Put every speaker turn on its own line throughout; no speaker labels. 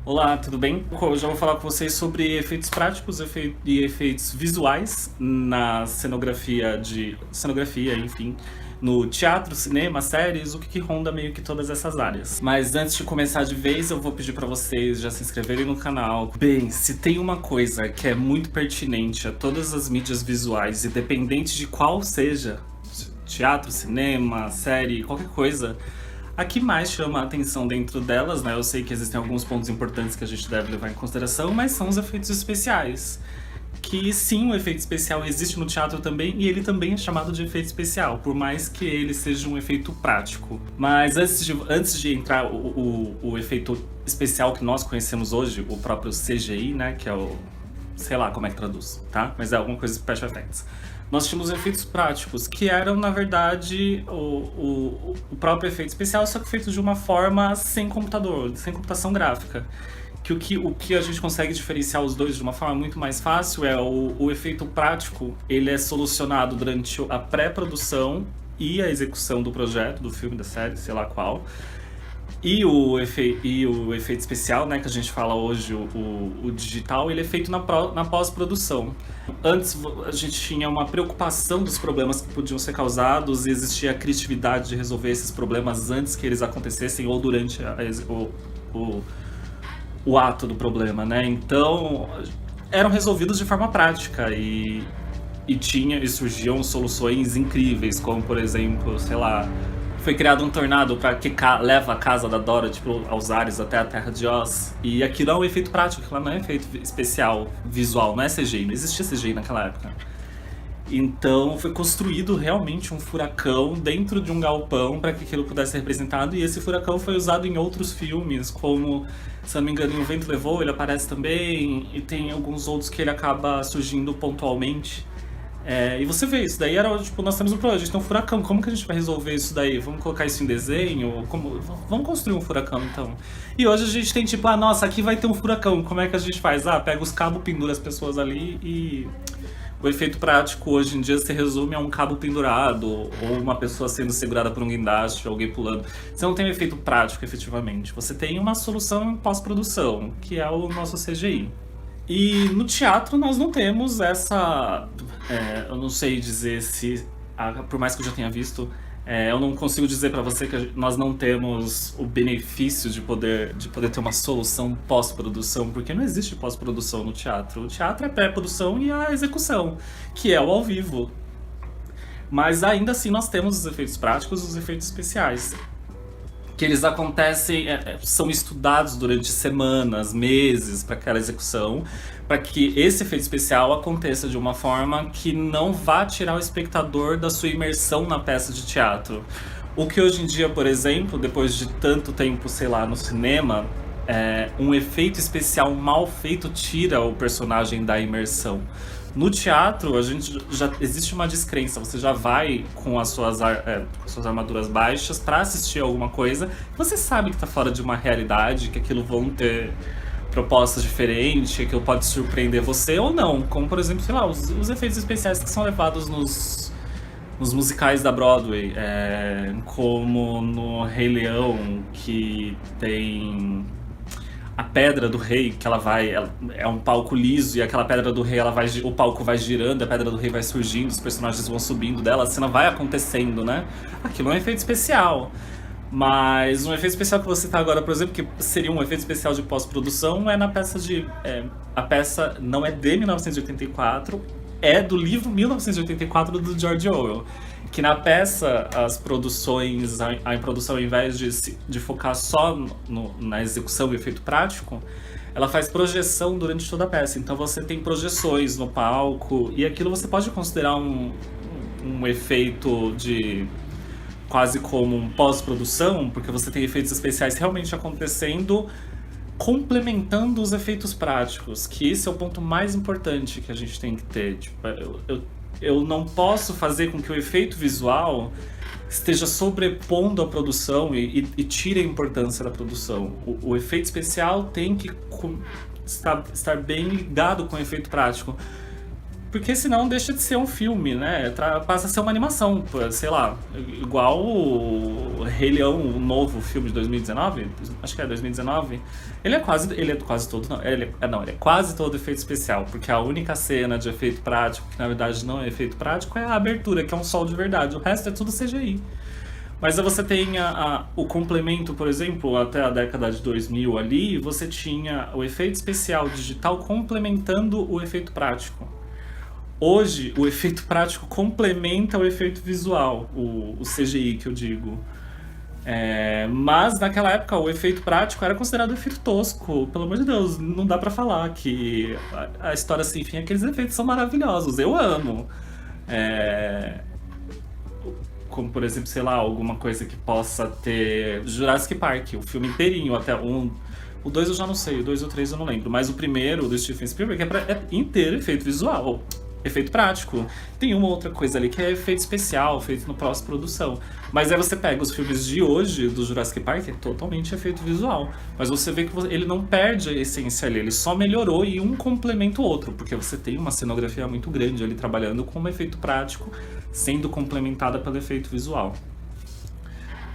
Olá, tudo bem? Hoje eu vou falar com vocês sobre efeitos práticos e efeitos visuais na cenografia, enfim, no teatro, cinema, séries, o que ronda meio que todas essas áreas. Mas antes de começar de vez, eu vou pedir pra vocês já se inscreverem no canal. Bem, se tem uma coisa que é muito pertinente a todas as mídias visuais, independente de qual seja, teatro, cinema, série, qualquer coisa, a que mais chama a atenção dentro delas, né? Eu sei que existem alguns pontos importantes que a gente deve levar em consideração, mas são os efeitos especiais. Que sim, o efeito especial existe no teatro também, e ele também é chamado de efeito especial, por mais que ele seja um efeito prático. Mas antes de entrar o efeito especial que nós conhecemos hoje, o próprio CGI, né? Que é o... sei lá como é que traduz, tá? Mas é alguma coisa de Special Effects. Nós tínhamos efeitos práticos, que eram, na verdade, o próprio efeito especial, só que feito de uma forma sem computador, sem computação gráfica. O que a gente consegue diferenciar os dois de uma forma muito mais fácil é o efeito prático, ele é solucionado durante a pré-produção e a execução do projeto, do filme, da série, sei lá qual. E o efeito especial, né, que a gente fala hoje, o digital, ele é feito na pós-produção. Antes a gente tinha uma preocupação dos problemas que podiam ser causados e existia a criatividade de resolver esses problemas antes que eles acontecessem ou durante o, o ato do problema, né? Então eram resolvidos de forma prática e surgiam soluções incríveis, como por exemplo, sei lá, foi criado um tornado para que leva a casa da Dora, tipo, aos ares até a Terra de Oz. E aquilo é um efeito prático, aquilo não é um efeito especial, visual, não é CGI, não existia CGI naquela época. Então foi construído realmente um furacão dentro de um galpão para que aquilo pudesse ser representado, e esse furacão foi usado em outros filmes, como, se não me engano, em O Vento Levou, ele aparece também, e tem alguns outros que ele acaba surgindo pontualmente. E você vê, isso daí era tipo, nós temos um problema, a gente tem um furacão, como que a gente vai resolver isso daí? Vamos colocar isso em desenho? Vamos construir um furacão então. E hoje a gente tem tipo, nossa, aqui vai ter um furacão, como é que a gente faz? Pega os cabos, pendura as pessoas ali e... O efeito prático hoje em dia se resume a um cabo pendurado, ou uma pessoa sendo segurada por um guindaste, ou alguém pulando. Você não tem um efeito prático, efetivamente. Você tem uma solução em pós-produção, que é o nosso CGI. E no teatro nós não temos essa... eu não sei dizer se... por mais que eu já tenha visto, eu não consigo dizer pra você que nós não temos o benefício de poder ter uma solução pós-produção, porque não existe pós-produção no teatro. O teatro é pré-produção e a execução, que é o ao vivo. Mas ainda assim nós temos os efeitos práticos e os efeitos especiais. Que eles acontecem, são estudados durante semanas, meses para aquela execução, para que esse efeito especial aconteça de uma forma que não vá tirar o espectador da sua imersão na peça de teatro. O que hoje em dia, por exemplo, depois de tanto tempo, sei lá, no cinema, um efeito especial mal feito tira o personagem da imersão. No teatro, a gente já existe uma descrença. Você já vai com as suas armaduras baixas pra assistir alguma coisa. Você sabe que tá fora de uma realidade, que aquilo vão ter propostas diferentes, que aquilo pode surpreender você ou não. Como, por exemplo, sei lá, os efeitos especiais que são levados nos musicais da Broadway. Como no Rei Leão, que tem... a pedra do rei, que é um palco liso, e aquela pedra do rei, o palco vai girando, a pedra do rei vai surgindo, os personagens vão subindo dela, a cena vai acontecendo, né? Aquilo é um efeito especial. Mas um efeito especial que você tá agora, por exemplo, que seria um efeito especial de pós-produção, é na peça de... a peça não é de 1984, é do livro 1984 do George Orwell. Que na peça, a produção, ao invés de focar só na execução e efeito prático, ela faz projeção durante toda a peça. Então você tem projeções no palco, e aquilo você pode considerar um efeito de quase como um pós-produção, porque você tem efeitos especiais realmente acontecendo, complementando os efeitos práticos, que esse é o ponto mais importante que a gente tem que ter. Tipo, eu não posso fazer com que o efeito visual esteja sobrepondo a produção e tire a importância da produção. O efeito especial tem que estar bem ligado com o efeito prático. Porque senão deixa de ser um filme, né? Passa a ser uma animação, sei lá, igual o Rei Leão, o novo filme de 2019, acho que é 2019. Ele é quase todo, não, ele é quase todo efeito especial, porque a única cena de efeito prático, que na verdade não é efeito prático, é a abertura, que é um sol de verdade. O resto é tudo CGI. Mas aí você tem o complemento, por exemplo, até a década de 2000 ali, você tinha o efeito especial digital complementando o efeito prático. Hoje, o efeito prático complementa o efeito visual, o CGI que eu digo. Mas naquela época o efeito prático era considerado efeito tosco. Pelo amor de Deus, não dá pra falar que a história sem fim, aqueles efeitos são maravilhosos. Eu amo. Como, por exemplo, sei lá, alguma coisa que possa ter Jurassic Park, o filme inteirinho, até um. O 2 eu já não sei, o 2 e o 3 eu não lembro. Mas o primeiro, do Steven Spielberg, é inteiro efeito visual. Efeito prático. Tem uma outra coisa ali que é efeito especial, feito no pós-produção. Mas aí você pega os filmes de hoje, do Jurassic Park, é totalmente efeito visual. Mas você vê que ele não perde a essência ali, ele só melhorou e um complementa o outro, porque você tem uma cenografia muito grande ali trabalhando com um efeito prático, sendo complementada pelo efeito visual.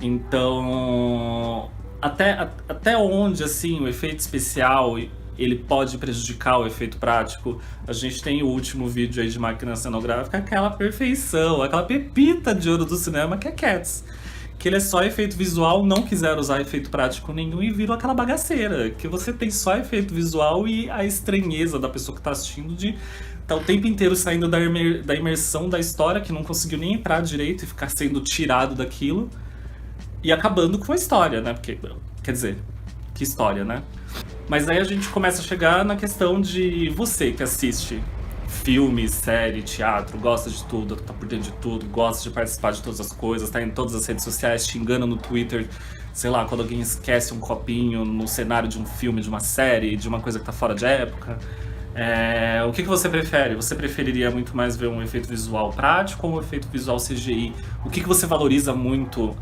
Então, até onde assim o efeito especial ele pode prejudicar o efeito prático? A gente tem o último vídeo aí de máquina cenográfica, aquela perfeição, aquela pepita de ouro do cinema que é Cats. Que ele é só efeito visual, não quiseram usar efeito prático nenhum e viram aquela bagaceira. Que você tem só efeito visual e a estranheza da pessoa que tá assistindo de tá o tempo inteiro saindo da imersão da história, que não conseguiu nem entrar direito e ficar sendo tirado daquilo. E acabando com a história, né? Porque, quer dizer, que história, né? Mas aí a gente começa a chegar na questão de você que assiste filme, série, teatro, gosta de tudo, tá por dentro de tudo, gosta de participar de todas as coisas, tá em todas as redes sociais, xingando no Twitter, sei lá, quando alguém esquece um copinho no cenário de um filme, de uma série, de uma coisa que tá fora de época. O que você prefere? Você preferiria muito mais ver um efeito visual prático ou um efeito visual CGI? O que você valoriza muito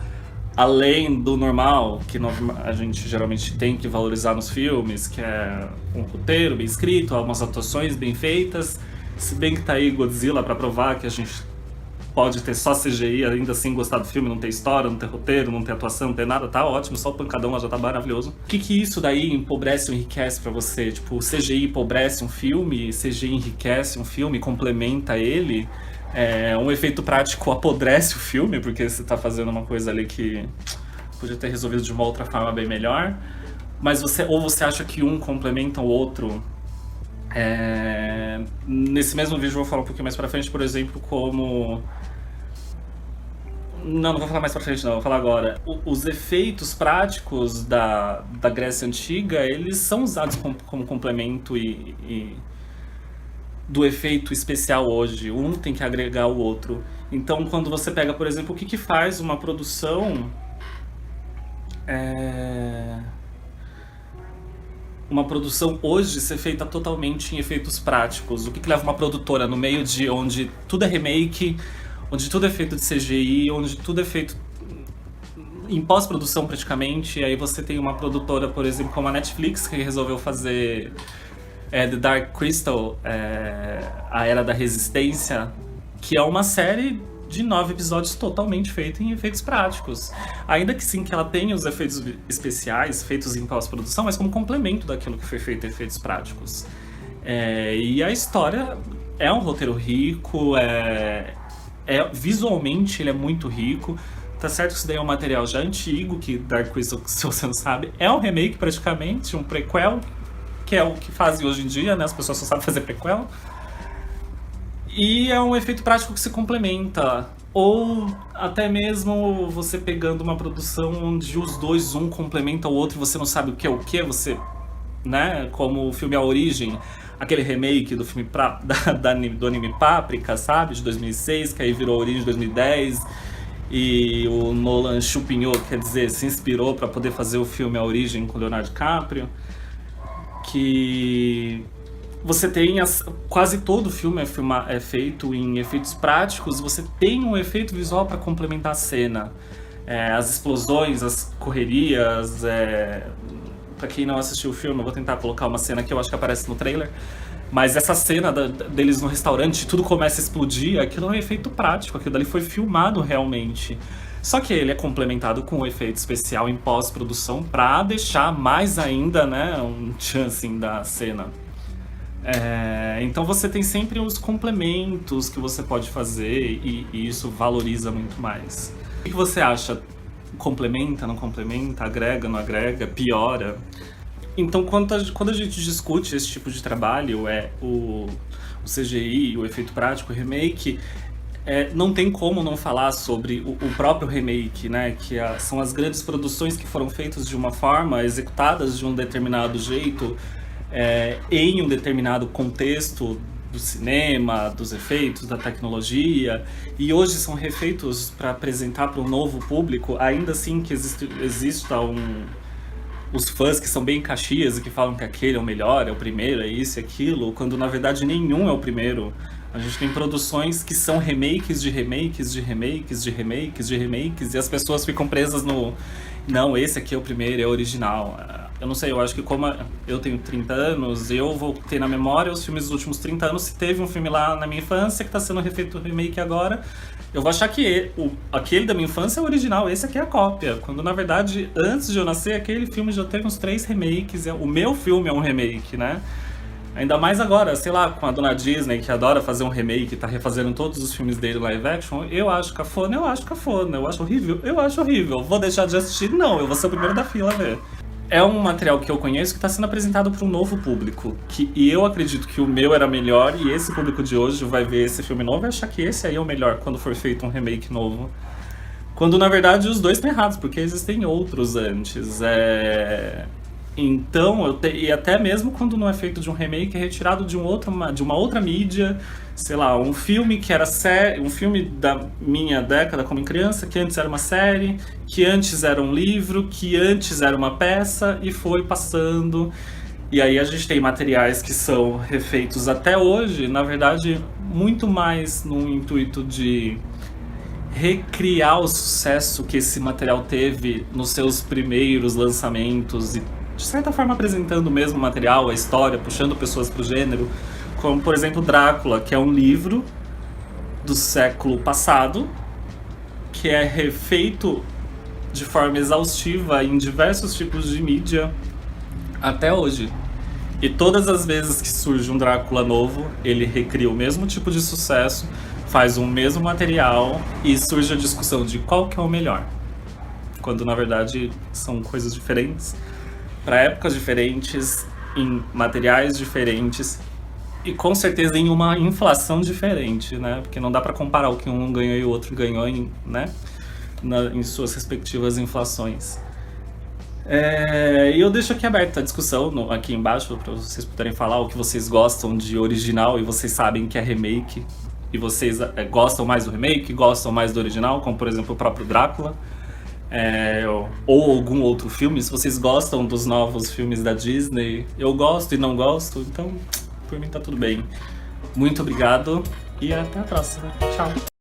além do normal, que a gente geralmente tem que valorizar nos filmes, que é um roteiro bem escrito, algumas atuações bem feitas, se bem que tá aí Godzilla pra provar que a gente pode ter só CGI, ainda assim gostar do filme, não ter história, não ter roteiro, não ter atuação, não ter nada, tá ótimo, só o pancadão lá já tá maravilhoso. O que isso daí empobrece ou enriquece pra você? Tipo, CGI empobrece um filme, CGI enriquece um filme, complementa ele? Um efeito prático apodrece o filme, porque você tá fazendo uma coisa ali que podia ter resolvido de uma outra forma bem melhor. Mas você acha que um complementa o outro? Nesse mesmo vídeo eu vou falar um pouquinho mais pra frente, por exemplo, como... Não vou falar mais pra frente não, vou falar agora. Os efeitos práticos da Grécia Antiga, eles são usados como complemento do efeito especial hoje. Um tem que agregar o outro. Então, quando você pega, por exemplo, o que faz uma produção... Uma produção hoje ser feita totalmente em efeitos práticos. O que leva uma produtora no meio de onde tudo é remake, onde tudo é feito de CGI, onde tudo é feito em pós-produção praticamente. E aí você tem uma produtora, por exemplo, como a Netflix, que resolveu fazer... The Dark Crystal, A Era da Resistência, que é uma série de 9 episódios totalmente feita em efeitos práticos. Ainda que sim, que ela tenha os efeitos especiais feitos em pós-produção, mas como complemento daquilo que foi feito em efeitos práticos. E a história é um roteiro rico, visualmente ele é muito rico. Tá certo que isso daí é um material já antigo, que Dark Crystal, se você não sabe, é um remake praticamente, um prequel, que é o que fazem hoje em dia, né? As pessoas só sabem fazer prequel. E é um efeito prático que se complementa. Ou até mesmo você pegando uma produção onde os dois, um complementa o outro e você não sabe o que é o que, você... né? Como o filme A Origem, aquele remake do filme do anime Paprika, sabe? De 2006, que aí virou Origem de 2010. E o Nolan chupinhou, quer dizer, se inspirou para poder fazer o filme A Origem com Leonardo DiCaprio. Que você tem quase todo o filme é feito em efeitos práticos, você tem um efeito visual para complementar a cena. As explosões, as correrias, Pra quem não assistiu o filme, eu vou tentar colocar uma cena que eu acho que aparece no trailer. Mas essa cena deles no restaurante, tudo começa a explodir, aquilo é um efeito prático, aquilo dali foi filmado realmente. Só que ele é complementado com um efeito especial em pós-produção pra deixar mais ainda, né, um chancing da cena. Então você tem sempre os complementos que você pode fazer e isso valoriza muito mais. O que você acha? Complementa, não complementa, agrega, não agrega, piora? Então, quando a gente discute esse tipo de trabalho, o CGI, o efeito prático, o remake, não tem como não falar sobre o próprio remake, né? Que são as grandes produções que foram feitas de uma forma, executadas de um determinado jeito, em um determinado contexto do cinema, dos efeitos, da tecnologia, e hoje são refeitos para apresentar para um novo público, ainda assim que exista os fãs que são bem caxias e que falam que aquele é o melhor, é o primeiro, é isso e aquilo, quando na verdade nenhum é o primeiro. A gente tem produções que são remakes de remakes de remakes de remakes de remakes e as pessoas ficam presas no... Não, esse aqui é o primeiro, é o original. Eu não sei, eu acho que como eu tenho 30 anos, eu vou ter na memória os filmes dos últimos 30 anos. Se teve um filme lá na minha infância que está sendo refeito remake agora, eu vou achar que aquele da minha infância é o original, esse aqui é a cópia. Quando na verdade, antes de eu nascer, aquele filme já teve uns 3 remakes. O meu filme é um remake, né? Ainda mais agora, sei lá, com a dona Disney, que adora fazer um remake, tá refazendo todos os filmes dele live action, eu acho cafona, eu acho horrível, eu acho horrível. Vou deixar de assistir? Não, eu vou ser o primeiro da fila a ver. É um material que eu conheço que está sendo apresentado para um novo público. E eu acredito que o meu era melhor e esse público de hoje vai ver esse filme novo e achar que esse aí é o melhor quando for feito um remake novo. Quando na verdade os dois estão errados, porque existem outros antes. Então, e até mesmo quando não é feito de um remake, é retirado de uma outra mídia, sei lá, um filme que era um filme da minha década como criança, que antes era uma série, que antes era um livro, que antes era uma peça, e foi passando. E aí a gente tem materiais que são refeitos até hoje, na verdade, muito mais no intuito de recriar o sucesso que esse material teve nos seus primeiros lançamentos e de certa forma apresentando o mesmo material, a história, puxando pessoas pro gênero, como por exemplo Drácula, que é um livro do século passado, que é refeito de forma exaustiva em diversos tipos de mídia até hoje. E todas as vezes que surge um Drácula novo, ele recria o mesmo tipo de sucesso, faz o mesmo material e surge a discussão de qual que é o melhor. Quando na verdade são coisas diferentes, para épocas diferentes, em materiais diferentes e com certeza em uma inflação diferente, né? Porque não dá para comparar o que um ganhou e o outro ganhou em suas respectivas inflações. E eu deixo aqui aberta a discussão aqui embaixo para vocês poderem falar o que vocês gostam de original e vocês sabem que é remake e vocês gostam mais do remake, gostam mais do original, como por exemplo o próprio Drácula. Ou algum outro filme. Se vocês gostam dos novos filmes da Disney, eu gosto e não gosto, então por mim tá tudo bem. Muito obrigado e até a próxima. Tchau.